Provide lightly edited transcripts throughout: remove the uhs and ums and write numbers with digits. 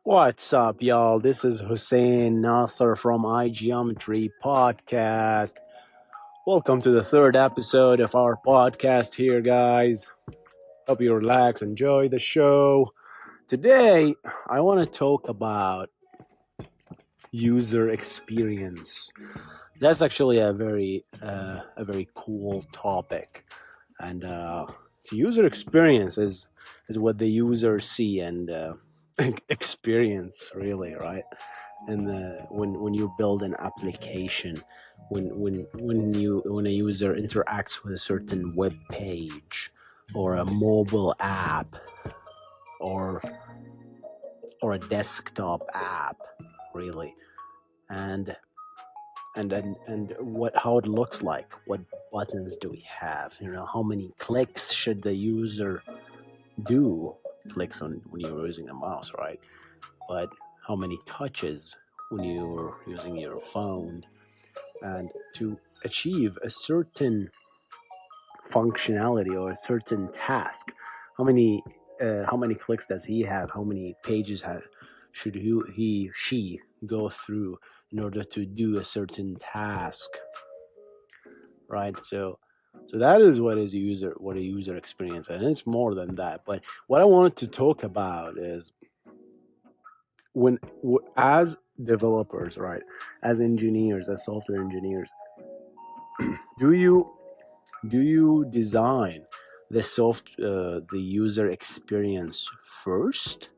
What's up, y'all? This is Hussein Nasser from iGeometry Podcast. Welcome to the third episode of our podcast here, guys. Hope you relax, enjoy the show. Today, I want to talk about user experience. That's actually a very cool topic, and so user experience is what the user see and experience, really, right? And when you build an application, when a user interacts with a certain web page or a mobile app or a desktop app, really, and and what how it looks like, what buttons do we have, how many clicks should the user do, clicks on when you're using a mouse, right? But how many touches when you're using your phone, and to achieve a certain functionality or a certain task, how many clicks does he have, how many pages should she go through in order to do a certain task, right? So that is what a user experience, and it's more than that. But what I wanted to talk about is as developers, right, as engineers, as software engineers, do you design the user experience first,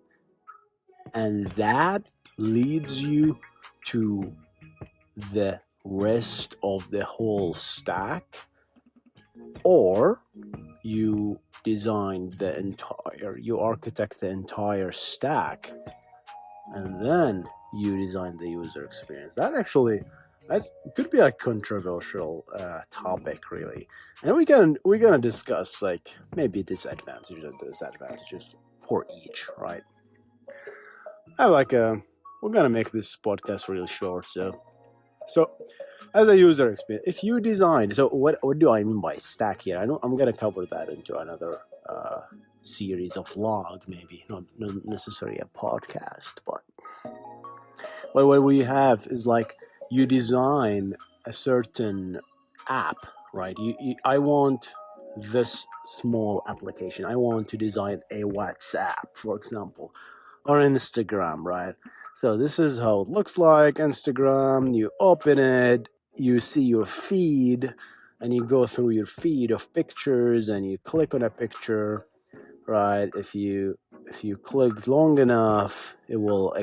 and that leads you to the rest of the whole stack, or you architect the entire stack and then you design the user experience? That could be a controversial topic, really, and we're gonna discuss, like, maybe disadvantages and disadvantages for each, right? I like We're gonna make this podcast real short, so as a user experience, if you design, so what do I mean by stack here? I'm gonna cover that into another series of vlog, maybe not necessarily a podcast, but what we have is, like, you design a certain app, right? I want this small application. I want to design a WhatsApp, for example, or Instagram, right? So this is how it looks like. Instagram, you open it, you see your feed, and you go through your feed of pictures, and you click on a picture, right? If you click long enough, it will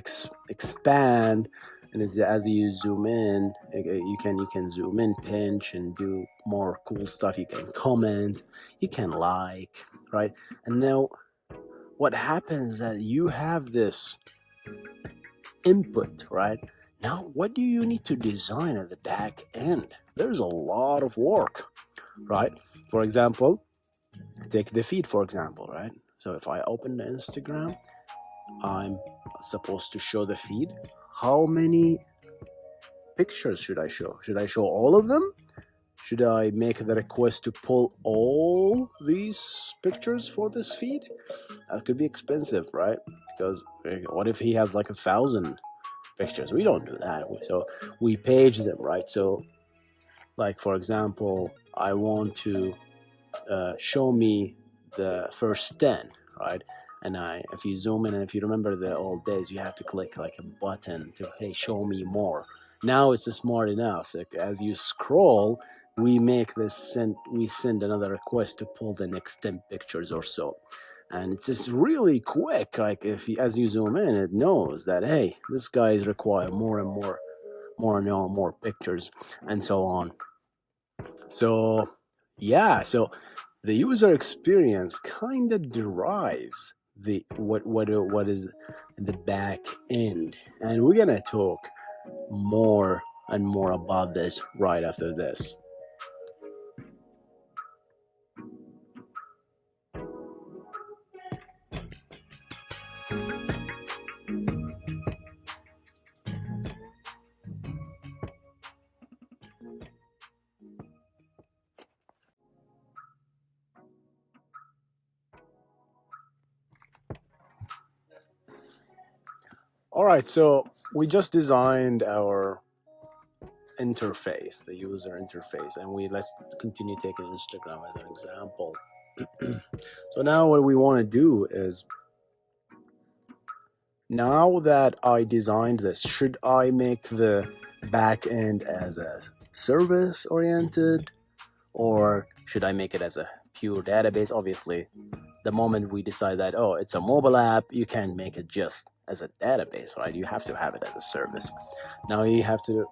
expand, and as you zoom in, you can zoom in, pinch, and do more cool stuff. You can comment, you can like, right? And now what happens is that you have this input, right? Now, what do you need to design at the back end? There's a lot of work, right? For example, take the feed, for example, right? So if I open the Instagram, I'm supposed to show the feed. How many pictures should I show? Should I show all of them? Should I make the request to pull all these pictures for this feed? That could be expensive, right? Because what if he has like 1,000 pictures? We don't do that. So we page them, right? So, like, for example, I want to show me the first 10, right? And if you zoom in, and if you remember the old days, you have to click like a button to, hey, show me more. Now it's smart enough. Like, as you scroll, we send another request to pull the next 10 pictures or so. And it's just really quick. Like, as you zoom in, it knows that, hey, this guy's require more and more pictures, and so on. So yeah, so the user experience kind of derives what is the back end, and we're gonna talk more and more about this right after this. All right, so we just designed our interface, the user interface, and let's continue taking Instagram as an example. So now what we want to do is, now that I designed this, should I make the back end as a service oriented, or should I make it as a pure database? Obviously, the moment we decide that, oh, it's a mobile app, you can't make it just as a database, right? You have to have it as a service. Now you have to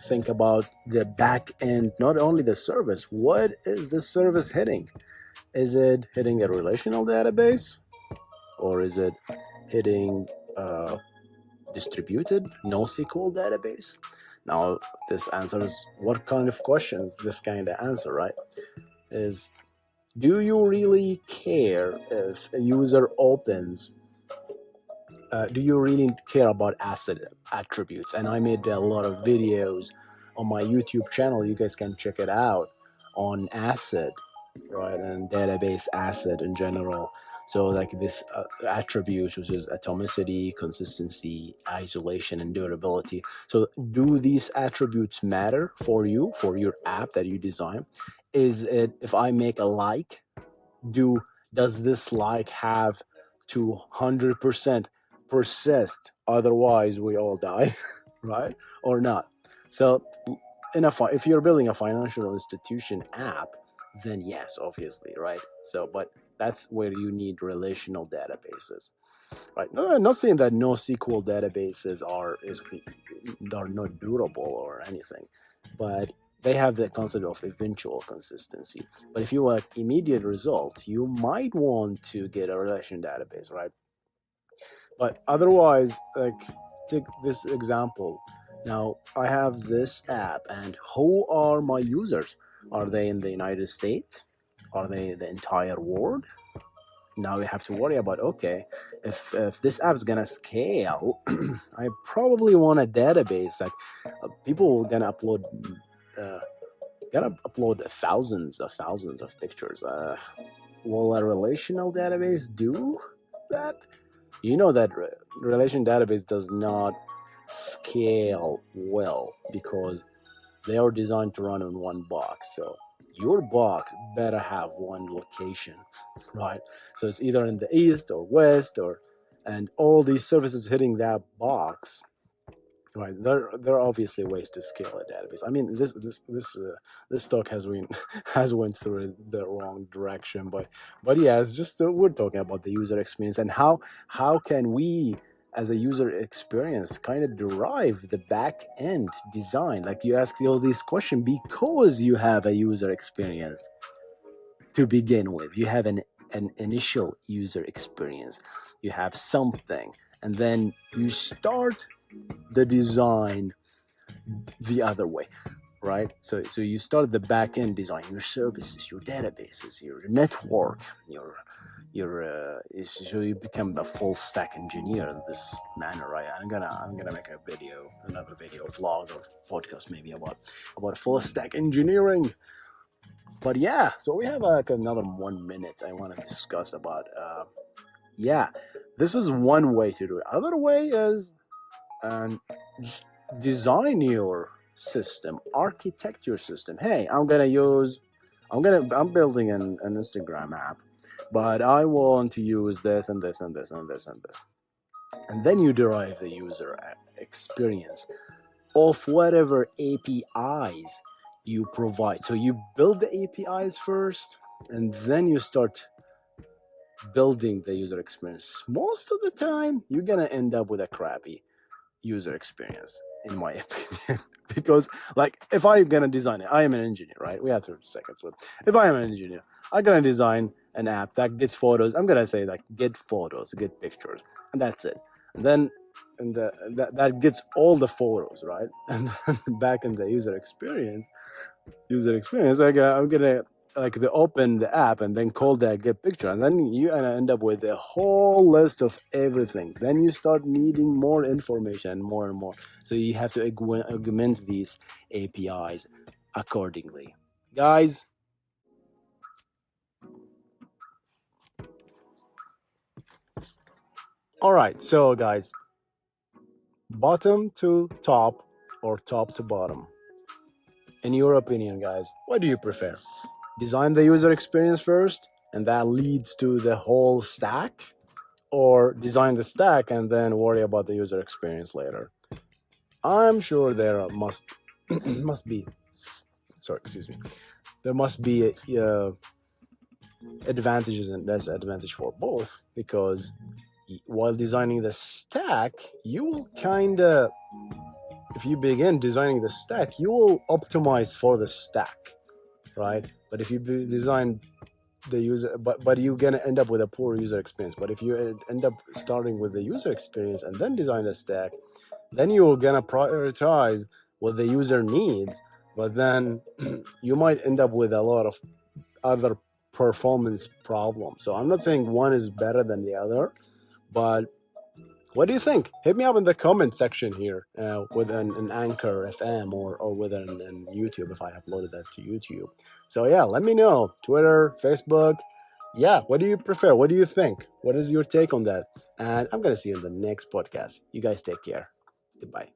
think about the back end, not only the service. What is the service hitting? Is it hitting a relational database, or is it hitting a distributed NoSQL database? Now, this answers what kind of questions this kind of answer, right? Is, do you really care if a user opens? Do you really care about asset attributes? And I made a lot of videos on my YouTube channel. You guys can check it out on asset, right, and database asset in general. So like this attributes, which is atomicity, consistency, isolation, and durability. So do these attributes matter for you, for your app that you design? Is it, if I make a like, does this like have to 100% persist? Otherwise, we all die, right? Or not? So if you're building a financial institution app, then yes, obviously, right? So, but that's where you need relational databases, right? No, I'm not saying that NoSQL databases are not durable or anything, but they have the concept of eventual consistency. But if you want immediate results, you might want to get a relation database, right? But otherwise, like, take this example. Now, I have this app, and who are my users? Are they in the United States? Are they the entire world? Now we have to worry about, okay, if this app's gonna scale, I probably want a database that people uh, gonna upload thousands of pictures. Will a relational database do that? You know that relation database does not scale well because they are designed to run in one box. So your box better have one location, right? So it's either in the east or west, or, and all these services hitting that box, right? There are obviously ways to scale a database. I mean, this talk has went through the wrong direction, but yeah, it's just we're talking about the user experience and how can we as a user experience kind of derive the back end design. Like, you ask all these questions because you have a user experience to begin with. You have an initial user experience. You have something, and then you start the design the other way, right? So you start the back end design, your services, your databases, your network, so you become a full stack engineer in this manner, right? I'm gonna make another video vlog or podcast maybe about full stack engineering. But yeah, so we have like another 1 minute I want to discuss about. Yeah, this is one way to do it. Other way is, and design your system, architect your system. Hey, I'm building an Instagram app, but I want to use this and this and this and this and this. And then you derive the user experience of whatever APIs you provide. So you build the APIs first, and then you start building the user experience. Most of the time, you're gonna end up with a crappy user experience, in my opinion. Because, like, if I'm gonna design it, I am an engineer, right? We have 30 seconds. But if I am an engineer, I'm gonna design an app that gets photos. I'm gonna say, like, get photos, get pictures, and that's it. And then that gets all the photos, right? And then back in the like, I'm gonna like the open the app and then call that get picture, and then you end up with a whole list of everything. Then you start needing more information and more, so you have to augment these APIs accordingly, guys. All right, so guys, bottom to top or top to bottom? In your opinion, guys, what do you prefer? Design the user experience first, and that leads to the whole stack, or design the stack and then worry about the user experience later? I'm sure there must must be, sorry, excuse me, there must be advantages and disadvantages for both, because while designing the stack, you will kind of, if you begin designing the stack, you will optimize for the stack, right? But if you design the user, but you're gonna end up with a poor user experience. But if you end up starting with the user experience and then design the stack, then you're gonna prioritize what the user needs. But then you might end up with a lot of other performance problems. So I'm not saying one is better than the other, but what do you think? Hit me up in the comment section here, with an Anchor FM, or with an YouTube if I uploaded that to YouTube. So yeah, let me know. Twitter, Facebook. Yeah, what do you prefer? What do you think? What is your take on that? And I'm going to see you in the next podcast. You guys take care. Goodbye.